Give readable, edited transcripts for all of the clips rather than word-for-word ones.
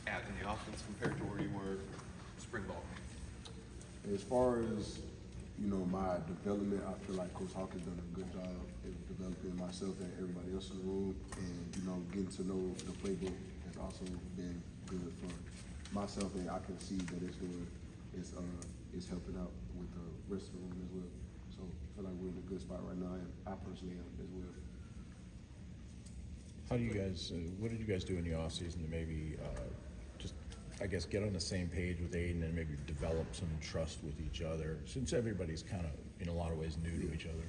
at in the offense compared to where you were spring ball? As far as, my development, I feel like Coach Hawk has done a good job of developing myself and everybody else in the room. And, getting to know the playbook has also been good for myself, and I can see that it's helping out with the rest of the room as well. So I feel like we're in a good spot right now, and I personally am as well. How do you guys, what did you guys do in the offseason to maybe just, I guess, get on the same page with Aiden and maybe develop some trust with each other, since everybody's kind of, in a lot of ways, new to each other?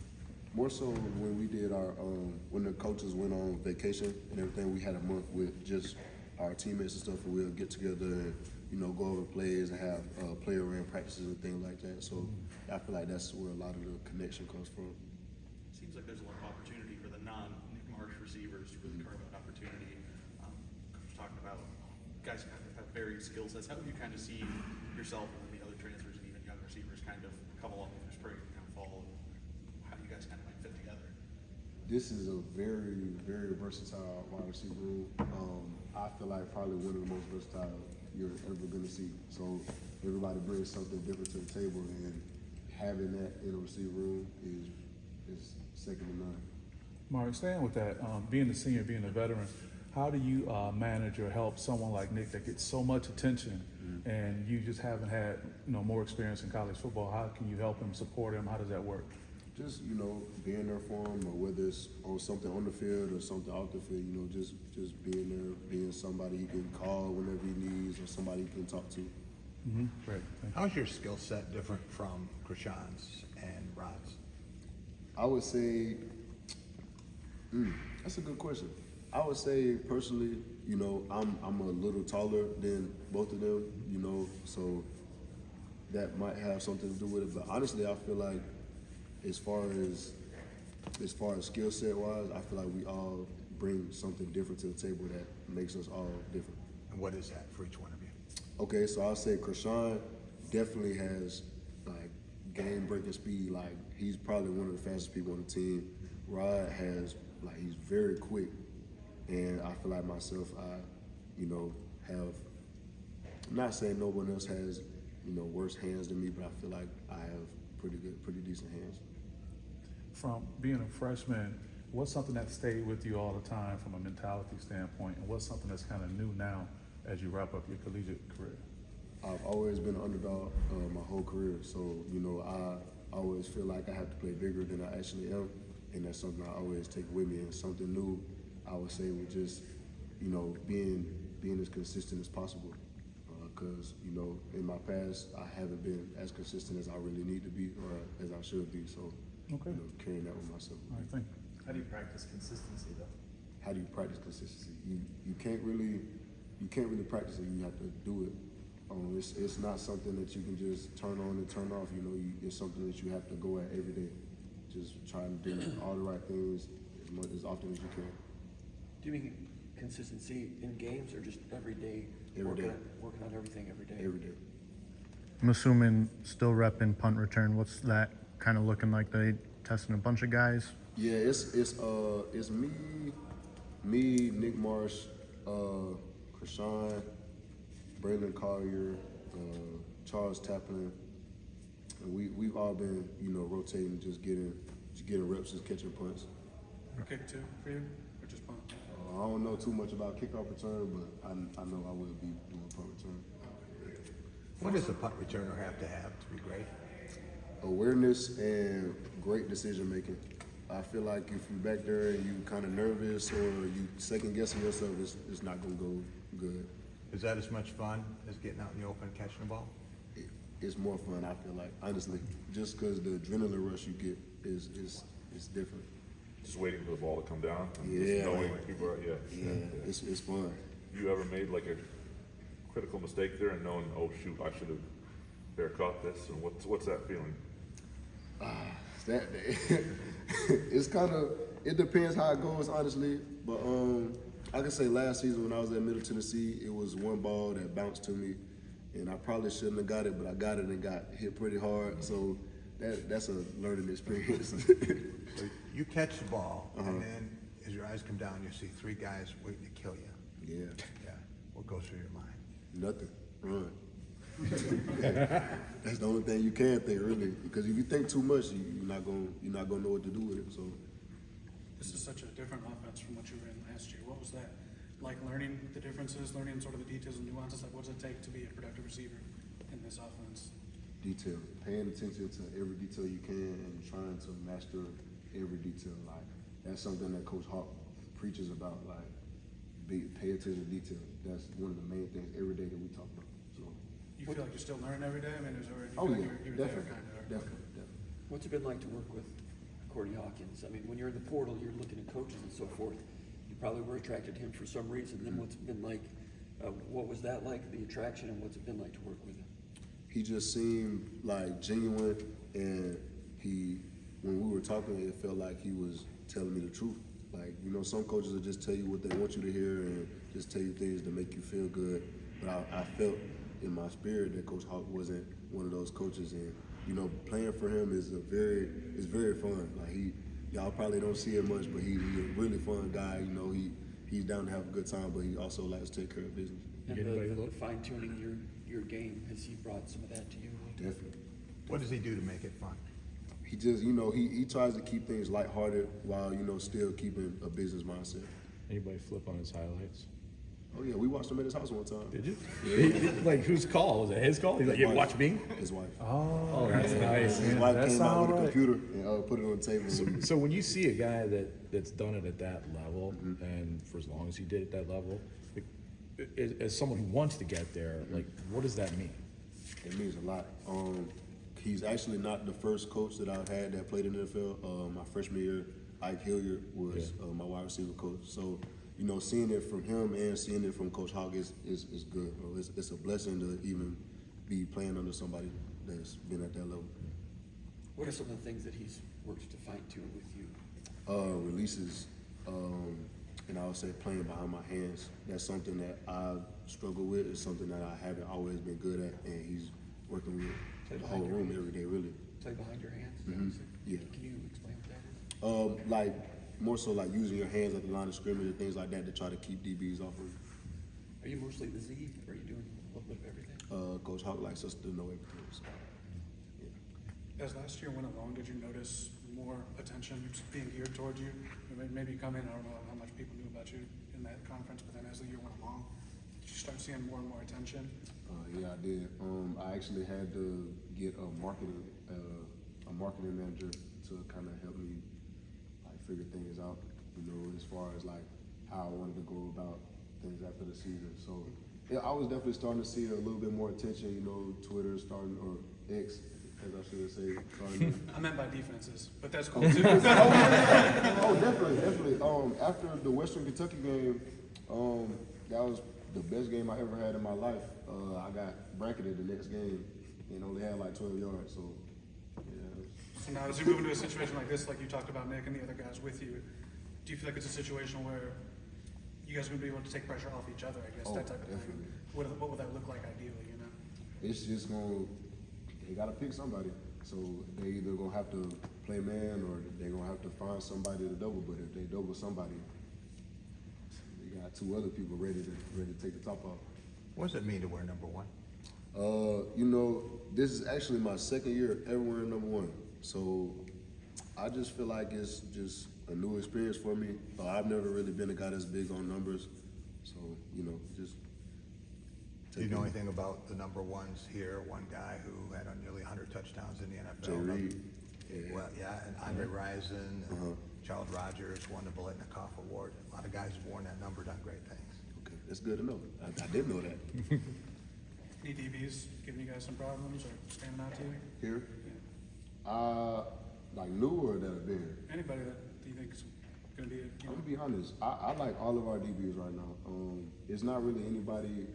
More so when we did our, when the coaches went on vacation and everything, we had a month with just our teammates and stuff, and we'll get together and, go over plays and have player ran practices and things like that. So I feel like that's where a lot of the connection comes from. Seems like there's a lot of opportunity for the non-Nick Marsh receivers to really carve out opportunity. Coach talking about guys kind of have varied skill sets. How do you kind of see yourself and then the other transfers and even young receivers kind of come along through spring and kind of fall? How do you guys kind of might fit together? This is a very, very versatile wide receiver room. I feel like probably one of the most versatile you're ever going to see. So everybody brings something different to the table, and having that in a receiver room is second to none. Mark, staying with that, being the senior, being a veteran, how do you manage or help someone like Nick that gets so much attention and you just haven't had more experience in college football? How can you help him, support him? How does that work? Just, being there for him, or whether it's on something on the field or something off the field, just being there, being somebody he can call whenever he needs or somebody he can talk to. Great. Thank you. How's your skill set different from Krishan's and Rod's? I would say, that's a good question. I would say personally, I'm a little taller than both of them, so that might have something to do with it. But honestly, I feel like as far as skill set wise, I feel like we all bring something different to the table that makes us all different. And what is that for each one of you? Okay, so I'll say Krishan definitely has like game breaking speed. Like he's probably one of the fastest people on the team. Rod has he's very quick, and I feel like myself, I have. I'm not saying no one else has worse hands than me, but I feel like I have pretty decent hands. From being a freshman, what's something that stayed with you all the time from a mentality standpoint, and what's something that's kind of new now as you wrap up your collegiate career? I've always been an underdog my whole career, so I always feel like I have to play bigger than I actually am, and that's something I always take with me. And something new, I would say, would just being as consistent as possible. Because in my past, I haven't been as consistent as I really need to be or as I should be. So, Okay. Carrying that with myself. All right, thank you. How do you practice consistency though? How do you practice consistency? You can't really practice it. You have to do it. It's not something that you can just turn on and turn off. It's something that you have to go at every day. Just trying to do all the right things as often as you can. Do you mean consistency in games or just every day? Every day. Working on everything every day? Every day. I'm assuming still repping punt return. What's that kind of looking like? They testing a bunch of guys? Yeah, it's me, Nick Marsh, Krishan, Braylon Collier, Charles Taplin, and we've all been rotating, just getting reps, just catching punts. Kick two for you, or just punt? I don't know too much about kickoff return, but I know I will be doing punt return. What does a punt returner have to be great? Awareness and great decision making. I feel like if you're back there and you kind of nervous or you second guessing yourself, it's not gonna go good. Is that as much fun as getting out in the open and catching the ball? It's more fun, I feel like, honestly, just because the adrenaline rush you get is different. Just waiting for the ball to come down. And Yeah, just knowing people are, it's fun. You ever made like a critical mistake there and knowing, oh shoot, I should have better caught this? And what's that feeling? It's kind of, it depends how it goes, honestly. But I can say last season when I was at Middle Tennessee, it was one ball that bounced to me, and I probably shouldn't have got it, but I got it and got hit pretty hard. So that's a learning experience. So you catch the ball, and then as your eyes come down, you see three guys waiting to kill you. Yeah. Yeah. What goes through your mind? Nothing. Run. That's the only thing you can think, really. Because if you think too much, you're not gonna know what to do with it. So This is such a different offense from what you were in last year. What was that like, learning the differences, learning sort of the details and nuances? Like, what does it take to be a productive receiver in this offense? detail, paying attention to every detail you can, and trying to master every detail. Like that's something that Coach Hawk preaches about. Like pay attention to detail. That's one of the main things every day that we talk about. So You feel like you're still learning every day? I mean, there's already, you oh feel yeah, like you're there definitely, kind of. definitely. What's it been like to work with Cordy Hawkins? I mean, when you're in the portal, you're looking at coaches and so forth. You probably were attracted to him for some reason. Then what's it been like? What was that like, the attraction, and what's it been like to work with him? He just seemed like genuine, and when we were talking, it felt like he was telling me the truth. Like, you know, some coaches will just tell you what they want you to hear and just tell you things to make you feel good. But I felt in my spirit that Coach Hawk wasn't one of those coaches, and you know, playing for him is very fun. Like y'all probably don't see it much, but he's a really fun guy. You know, he's down to have a good time, but he also likes to take care of business. And get anybody the look? fine tuning your game, has he brought some of that to you? Definitely. What does he do to make it fun? He just, you know, he tries to keep things lighthearted while, you know, still keeping a business mindset. Anybody flip on his highlights? Oh yeah, we watched him at his house one time. Did you? Like, whose call? Was it his call? He's like, yeah, watch me? His wife. Oh, that's nice. His man, wife that came out sound with a right. computer and put it on the table. So when you see a guy that's done it at that level, and for as long as he did at that level, as someone who wants to get there, like, what does that mean? It means a lot. He's actually not the first coach that I've had that played in the NFL. My freshman year, Ike Hilliard was my wide receiver coach. So, you know, seeing it from him and seeing it from Coach Hogg is good. It's a blessing to even be playing under somebody that's been at that level. What are some of the things that he's worked to fine tune with you? Releases, and I would say playing behind my hands. That's something that I struggle with. It's something that I haven't always been good at, and he's working with the whole room every day, really. Play behind your hands? Is that what you said? Yeah. Can you explain what that is? Like more so like using your hands at the line of scrimmage and things like that to try to keep DBs off of you. Are you mostly the Z, or are you doing a little bit of everything? Coach Hawk likes us to know everything. So, yeah. As last year went along, did you notice more attention being geared towards you? Maybe you come in, I don't know how much people knew about you in that conference, but then as the year went along, did you start seeing more and more attention? Yeah, I did. I actually had to get a marketing manager to kind of help me like figure things out. You know, as far as like how I wanted to go about things after the season. So yeah, I was definitely starting to see a little bit more attention. You know, Twitter starting or X, as I should say, starting. I meant by defenses, but that's cool too. Oh, definitely. After the Western Kentucky game, that was the best game I ever had in my life. I got bracketed the next game and only had like 12 yards. So, yeah. So now, as you move into a situation like this, like you talked about Nick and the other guys with you, do you feel like it's a situation where you guys are going to be able to take pressure off each other? I guess that type of definitely. thing. What would that look like ideally? You know. It's just they gotta pick somebody. So they either gonna have to play man or they gonna have to find somebody to double. But if they double somebody, they got two other people ready to take the top off. What does it mean to wear number one? You know, this is actually my second year ever wearing number one. So I just feel like it's just a new experience for me. I've never really been a guy that's big on numbers. So, you know, just. Do you know anything about the number ones here? One guy who had nearly 100 touchdowns in the NFL. Jay Reed. Well, yeah, and Andre Rison, and Charles Rogers won the Biletnikoff Award. A lot of guys who've worn that number done great things. Okay, that's good to know. I didn't know that. Any DBs giving you guys some problems or standing out to you? Here? Like new or that have been here? Anybody that you think is going to be, I'm gonna be honest. I like all of our DBs right now. It's not really anybody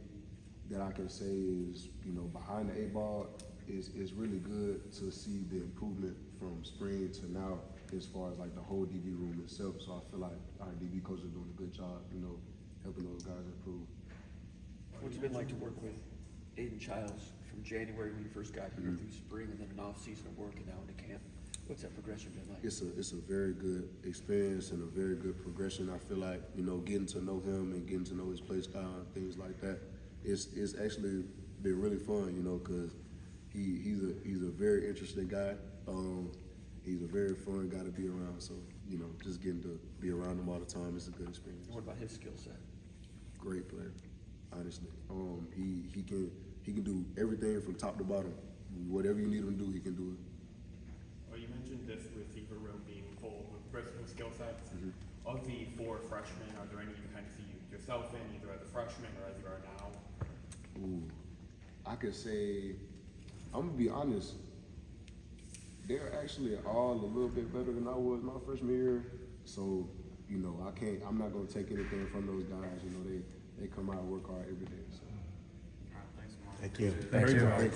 that I can say is, you know, behind the 8 ball. It's really good to see the improvement from spring to now as far as like the whole DB room itself. So I feel like our DB coaches are doing a good job, you know, helping those guys improve. What's it been like to work with Aiden Childs from January when you first got here through spring and then an off season of work and now into camp? What's that progression been like? It's a very good experience and a very good progression. I feel like, you know, getting to know him and getting to know his play style and things like that it's actually been really fun, you know, because he's a very interesting guy. He's a very fun guy to be around. So, you know, just getting to be around him all the time is a good experience. What about his skill set? Great player, honestly. He can do everything from top to bottom. Whatever you need him to do, he can do it. Well, you mentioned this receiver room being full with versatile skill sets. Of the 4 freshmen, are there any you kind of see yourself in, either as a freshman or as you are now? Ooh, I could say, I'm gonna be honest, they're actually all a little bit better than I was my freshman year. So, you know, I'm not gonna take anything from those guys. You know, they come out and work hard every day. So. All right, thanks, Omar. Thank you. Thank you.